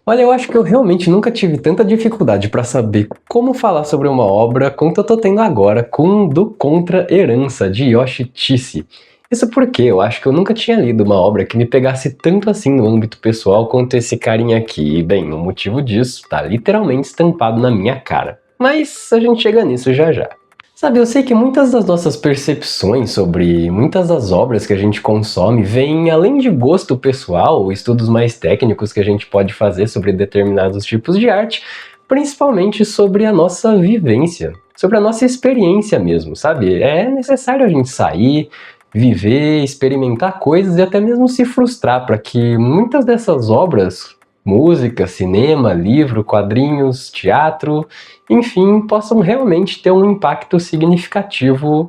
Olha, eu acho que eu realmente nunca tive tanta dificuldade para saber como falar sobre uma obra quanto eu tô tendo agora com Do Contra Herança, de Yoshi Tisse. Isso porque eu acho que eu nunca tinha lido uma obra que me pegasse tanto assim no âmbito pessoal quanto esse carinha aqui. E, bem, o motivo disso tá literalmente estampado na minha cara. Mas a gente chega nisso já já. Sabe, eu sei que muitas das nossas percepções sobre muitas das obras que a gente consome vêm além de gosto pessoal ou estudos mais técnicos que a gente pode fazer sobre determinados tipos de arte, principalmente sobre a nossa vivência, sobre a nossa experiência mesmo, sabe? É necessário a gente sair, viver, experimentar coisas e até mesmo se frustrar para que muitas dessas obras, música, cinema, livro, quadrinhos, teatro, enfim, possam realmente ter um impacto significativo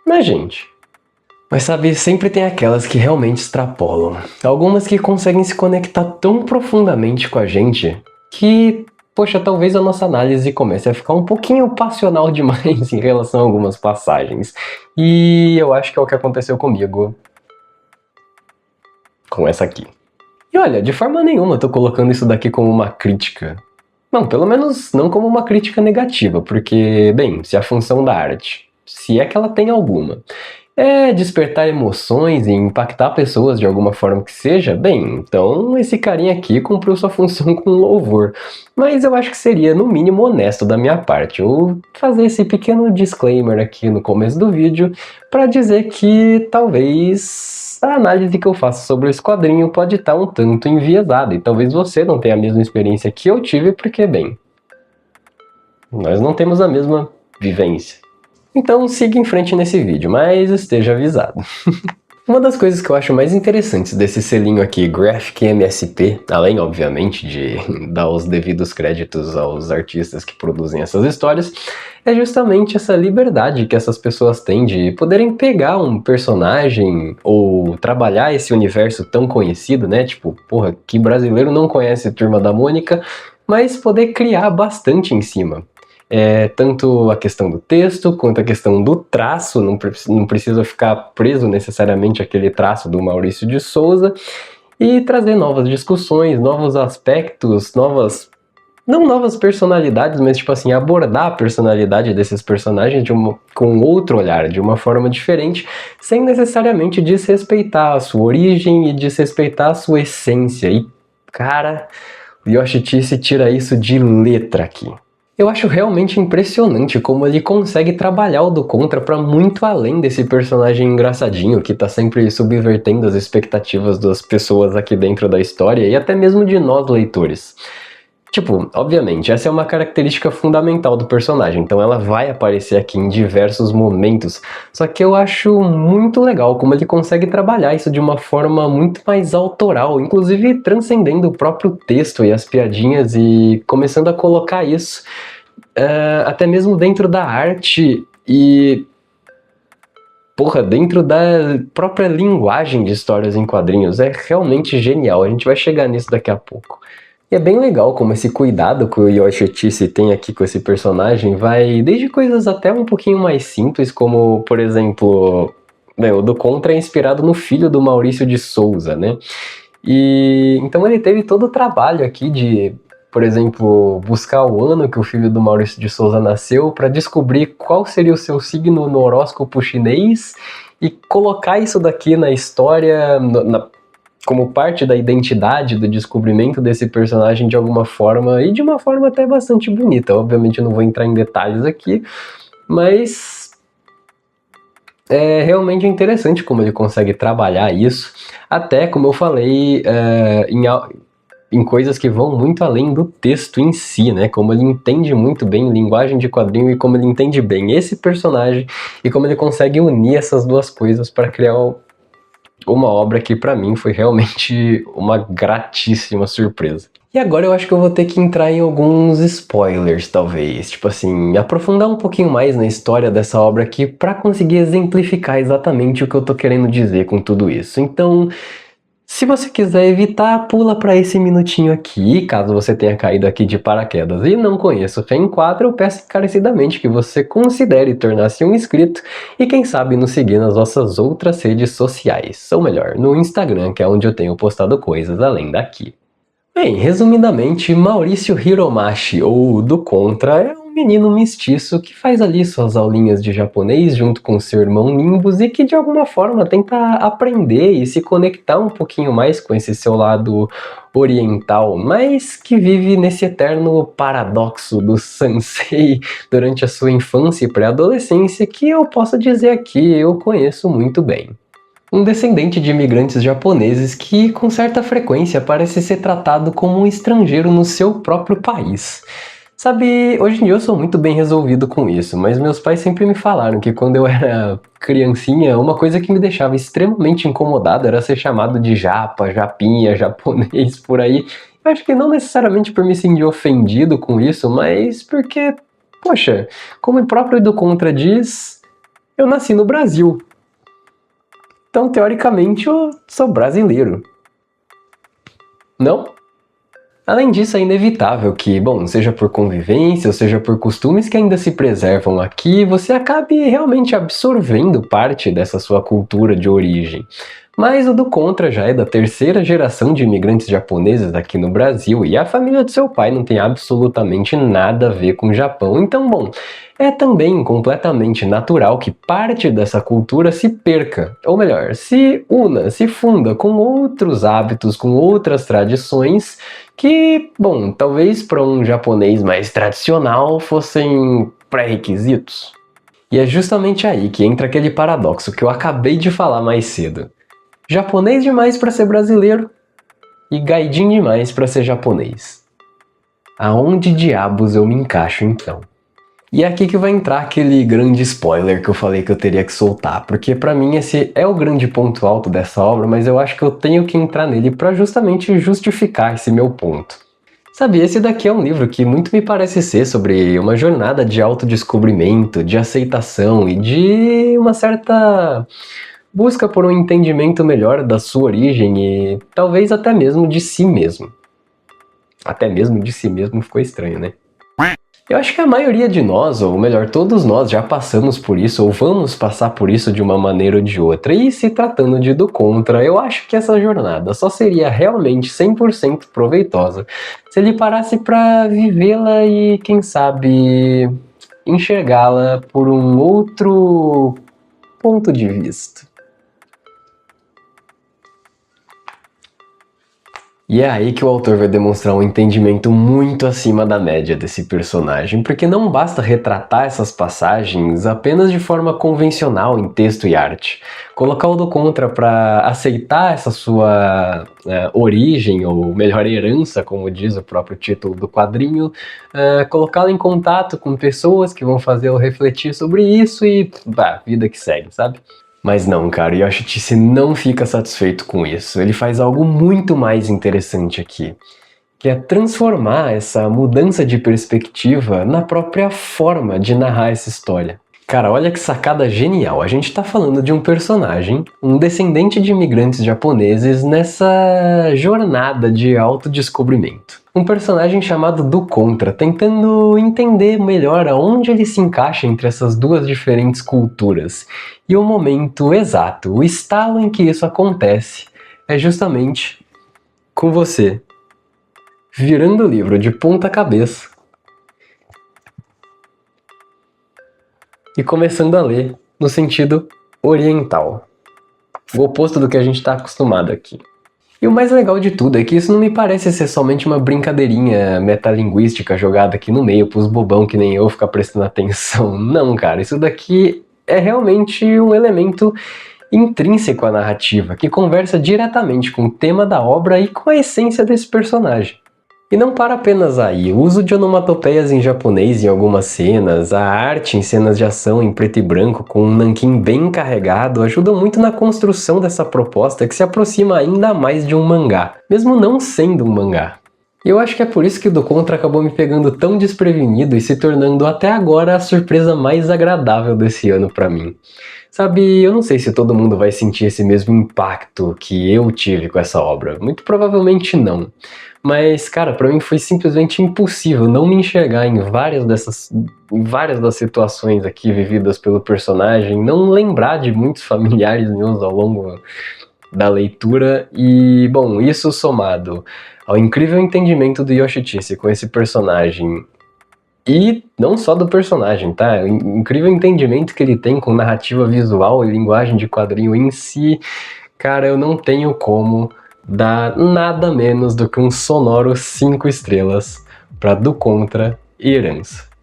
na gente. Mas sabe, sempre tem aquelas que realmente extrapolam. Algumas que conseguem se conectar tão profundamente com a gente que, poxa, talvez a nossa análise comece a ficar um pouquinho passional demais em relação a algumas passagens. E eu acho que é o que aconteceu comigo com essa aqui. E olha, de forma nenhuma eu tô colocando isso daqui como uma crítica. Não, pelo menos não como uma crítica negativa, porque, bem, se a função da arte, se é que ela tem alguma, é despertar emoções e impactar pessoas de alguma forma que seja, bem, então esse carinha aqui cumpriu sua função com louvor. Mas eu acho que seria, no mínimo, honesto da minha parte eu fazer esse pequeno disclaimer aqui no começo do vídeo para dizer que talvez a análise que eu faço sobre esse quadrinho pode estar um tanto enviesada e talvez você não tenha a mesma experiência que eu tive porque, bem, nós não temos a mesma vivência. Então siga em frente nesse vídeo, mas esteja avisado. Uma das coisas que eu acho mais interessantes desse selinho aqui, Graphic MSP, além, obviamente, de dar os devidos créditos aos artistas que produzem essas histórias, é justamente essa liberdade que essas pessoas têm de poderem pegar um personagem ou trabalhar esse universo tão conhecido, né? Tipo, porra, que brasileiro não conhece Turma da Mônica, mas poder criar bastante em cima. Tanto a questão do texto, quanto a questão do traço, não precisa ficar preso necessariamente àquele traço do Maurício de Souza, e trazer novas discussões, novos aspectos, não novas personalidades, mas tipo assim, abordar a personalidade desses personagens com outro olhar, de uma forma diferente, sem necessariamente desrespeitar a sua origem e desrespeitar a sua essência. E, cara, o Yoshi Tisse tira isso de letra aqui. Eu acho realmente impressionante como ele consegue trabalhar o do Contra para muito além desse personagem engraçadinho que tá sempre subvertendo as expectativas das pessoas aqui dentro da história e até mesmo de nós leitores. Tipo, obviamente, essa é uma característica fundamental do personagem, então ela vai aparecer aqui em diversos momentos, só que eu acho muito legal como ele consegue trabalhar isso de uma forma muito mais autoral, inclusive transcendendo o próprio texto e as piadinhas e começando a colocar isso até mesmo dentro da arte e, porra, dentro da própria linguagem de histórias em quadrinhos. É realmente genial, a gente vai chegar nisso daqui a pouco. E é bem legal como esse cuidado que o Yoshi Tisse tem aqui com esse personagem vai desde coisas até um pouquinho mais simples, como, por exemplo, o do Contra é inspirado no filho do Maurício de Souza, né? E então ele teve todo o trabalho aqui de, por exemplo, buscar o ano que o filho do Maurício de Souza nasceu para descobrir qual seria o seu signo no horóscopo chinês e colocar isso daqui na história, como parte da identidade, do descobrimento desse personagem de alguma forma, e de uma forma até bastante bonita. Obviamente eu não vou entrar em detalhes aqui, mas é realmente interessante como ele consegue trabalhar isso, até, como eu falei, em coisas que vão muito além do texto em si, né? Como ele entende muito bem linguagem de quadrinho e como ele entende bem esse personagem e como ele consegue unir essas duas coisas para criar uma obra que pra mim foi realmente uma gratíssima surpresa. E agora eu acho que eu vou ter que entrar em alguns spoilers, talvez, tipo assim, aprofundar um pouquinho mais na história dessa obra aqui pra conseguir exemplificar exatamente o que eu tô querendo dizer com tudo isso. Então, se você quiser evitar, pula para esse minutinho aqui, caso você tenha caído aqui de paraquedas e não conheça o Reenquadro, eu peço encarecidamente que você considere tornar-se um inscrito e quem sabe nos seguir nas nossas outras redes sociais, ou melhor, no Instagram, que é onde eu tenho postado coisas além daqui. Bem, resumidamente, Maurício Hiromashi, ou do Contra, é um menino mestiço que faz ali suas aulinhas de japonês junto com seu irmão Nimbus e que de alguma forma tenta aprender e se conectar um pouquinho mais com esse seu lado oriental, mas que vive nesse eterno paradoxo do Sansei durante a sua infância e pré-adolescência que eu posso dizer aqui eu conheço muito bem. Um descendente de imigrantes japoneses que, com certa frequência, parece ser tratado como um estrangeiro no seu próprio país. Sabe, hoje em dia eu sou muito bem resolvido com isso, mas meus pais sempre me falaram que quando eu era criancinha, uma coisa que me deixava extremamente incomodado era ser chamado de japa, japinha, japonês, por aí. Eu acho que não necessariamente por me sentir ofendido com isso, mas porque, poxa, como o próprio do Contra diz, eu nasci no Brasil. Então, teoricamente, eu sou brasileiro. Não? Além disso, é inevitável que, bom, seja por convivência ou seja por costumes que ainda se preservam aqui, você acabe realmente absorvendo parte dessa sua cultura de origem. Mas o do Contra já é da terceira geração de imigrantes japoneses aqui no Brasil e a família de seu pai não tem absolutamente nada a ver com o Japão. Então, bom, é também completamente natural que parte dessa cultura se perca, ou melhor, se una, se funda com outros hábitos, com outras tradições que, bom, talvez para um japonês mais tradicional fossem pré-requisitos. E é justamente aí que entra aquele paradoxo que eu acabei de falar mais cedo. Japonês demais para ser brasileiro e gaidin demais para ser japonês. Aonde diabos eu me encaixo então? E é aqui que vai entrar aquele grande spoiler que eu falei que eu teria que soltar, porque pra mim esse é o grande ponto alto dessa obra, mas eu acho que eu tenho que entrar nele pra justamente justificar esse meu ponto. Sabe, esse daqui é um livro que muito me parece ser sobre uma jornada de autodescobrimento, de aceitação e de uma certa busca por um entendimento melhor da sua origem e talvez até mesmo de si mesmo. Até mesmo de si mesmo ficou estranho, né? Eu acho que a maioria de nós, ou melhor, todos nós já passamos por isso ou vamos passar por isso de uma maneira ou de outra. E se tratando de do contra, eu acho que essa jornada só seria realmente 100% proveitosa se ele parasse para vivê-la e, quem sabe, enxergá-la por um outro ponto de vista. E é aí que o autor vai demonstrar um entendimento muito acima da média desse personagem, porque não basta retratar essas passagens apenas de forma convencional em texto e arte. Colocar o do contra para aceitar essa sua origem, ou melhor, herança, como diz o próprio título do quadrinho, colocá-lo em contato com pessoas que vão fazê-lo refletir sobre isso e, vida que segue, sabe? Mas não, cara, o Yoshitsu não fica satisfeito com isso. Ele faz algo muito mais interessante aqui, que é transformar essa mudança de perspectiva na própria forma de narrar essa história. Cara, olha que sacada genial. A gente tá falando de um personagem, um descendente de imigrantes japoneses nessa jornada de autodescobrimento. Um personagem chamado do Contra, tentando entender melhor aonde ele se encaixa entre essas duas diferentes culturas. E o momento exato, o estalo em que isso acontece, é justamente com você, virando o livro de ponta cabeça e começando a ler no sentido oriental, o oposto do que a gente está acostumado aqui. E o mais legal de tudo é que isso não me parece ser somente uma brincadeirinha metalinguística jogada aqui no meio pros bobão que nem eu ficar prestando atenção. Não, cara, isso daqui é realmente um elemento intrínseco à narrativa, que conversa diretamente com o tema da obra e com a essência desse personagem. E não para apenas aí, o uso de onomatopeias em japonês em algumas cenas, a arte em cenas de ação em preto e branco com um nanquim bem carregado ajudam muito na construção dessa proposta que se aproxima ainda mais de um mangá, mesmo não sendo um mangá. E eu acho que é por isso que o do Contra acabou me pegando tão desprevenido e se tornando até agora a surpresa mais agradável desse ano pra mim. Sabe, eu não sei se todo mundo vai sentir esse mesmo impacto que eu tive com essa obra, muito provavelmente não. Mas, cara, pra mim foi simplesmente impossível não me enxergar em várias das situações aqui vividas pelo personagem, não lembrar de muitos familiares meus ao longo da leitura e, bom, isso somado ao incrível entendimento do Yoshichice com esse personagem. E não só do personagem, tá? O incrível entendimento que ele tem com narrativa visual e linguagem de quadrinho em si. Cara, eu não tenho como dar nada menos do que um sonoro 5 estrelas pra Do Contra e Herança.